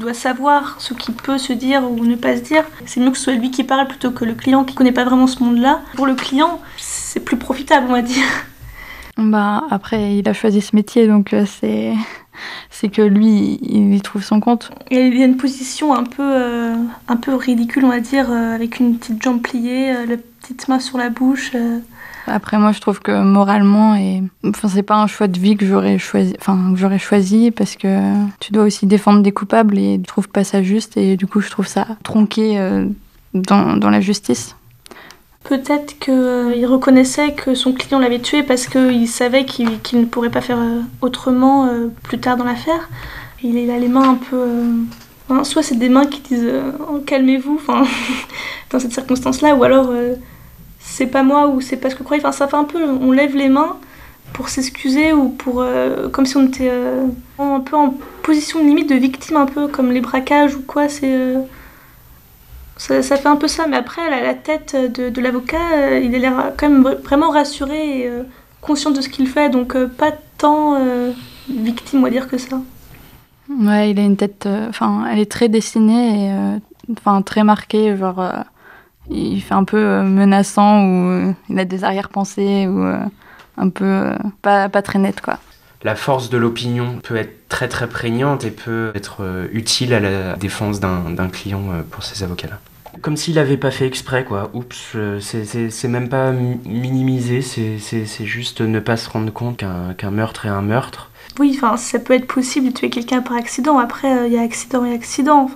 doit savoir ce qu'il peut se dire ou ne pas se dire. C'est mieux que ce soit lui qui parle plutôt que le client qui connaît pas vraiment ce monde-là. Pour le client, c'est plus profitable, on va dire. Bah, après, il a choisi ce métier, donc c'est que lui, il y trouve son compte. Il y a une position un peu ridicule, on va dire, avec une petite jambe pliée, la petite main sur la bouche. Après, moi, je trouve que moralement, c'est pas un choix de vie que j'aurais choisi, parce que tu dois aussi défendre des coupables et je trouve pas ça juste, et du coup, je trouve ça tronqué dans la justice. Peut-être qu'il reconnaissait que son client l'avait tué parce qu'il savait qu'il ne pourrait pas faire autrement plus tard dans l'affaire. Il a les mains un peu... soit c'est des mains qui disent calmez-vous dans cette circonstance-là, ou alors c'est pas moi ou c'est pas ce que vous croyez. Ça fait un peu, on lève les mains pour s'excuser ou pour comme si on était un peu en position limite de victime, un peu comme les braquages ou quoi. Ça fait un peu ça, mais après, la tête de l'avocat, il a l'air quand même vraiment rassuré et conscient de ce qu'il fait, donc pas tant victime, on va dire, que ça. Ouais, il a une tête... elle est très dessinée et très marquée, il fait un peu menaçant, ou il a des arrière-pensées, ou un peu pas très net, quoi. La force de l'opinion peut être très très prégnante et peut être utile à la défense d'un client pour ces avocats-là. Comme s'il n'avait pas fait exprès, quoi. Oups, c'est même pas minimisé, c'est juste ne pas se rendre compte qu'un meurtre est un meurtre. Oui, ça peut être possible de tuer quelqu'un par accident. Après, il y a accident et accident,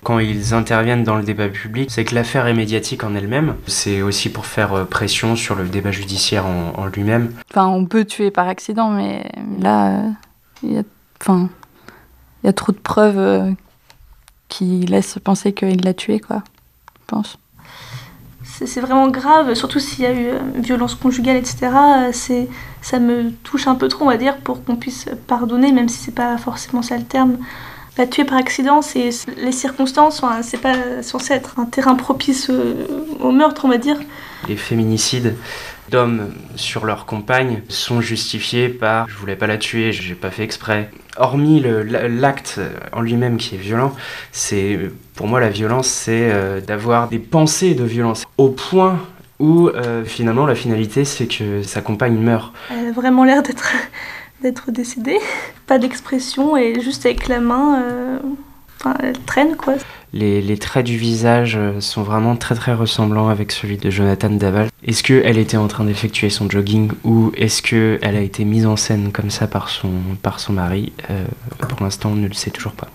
Quand ils interviennent dans le débat public, c'est que l'affaire est médiatique en elle-même. C'est aussi pour faire pression sur le débat judiciaire en lui-même. On peut tuer par accident, mais là, il y a trop de preuves qui laissent penser qu'il l'a tué, quoi, je pense. C'est vraiment grave, surtout s'il y a eu violence conjugale, etc. Ça me touche un peu trop, on va dire, pour qu'on puisse pardonner, même si c'est pas forcément ça le terme. Tuer par accident, les circonstances, c'est pas censé être un terrain propice au meurtre, on va dire. Les féminicides d'hommes sur leur compagne sont justifiés par « je voulais pas la tuer, j'ai pas fait exprès ». Hormis l'acte en lui-même qui est violent, pour moi la violence, c'est d'avoir des pensées de violence au point où finalement la finalité c'est que sa compagne meurt. Elle a vraiment l'air d'être décédée, pas d'expression et juste avec la main, elle traîne, quoi. Les traits du visage sont vraiment très très ressemblants avec celui de Jonathan Daval. Est-ce qu'elle était en train d'effectuer son jogging ou est-ce qu'elle a été mise en scène comme ça par son mari ? Pour l'instant, on ne le sait toujours pas.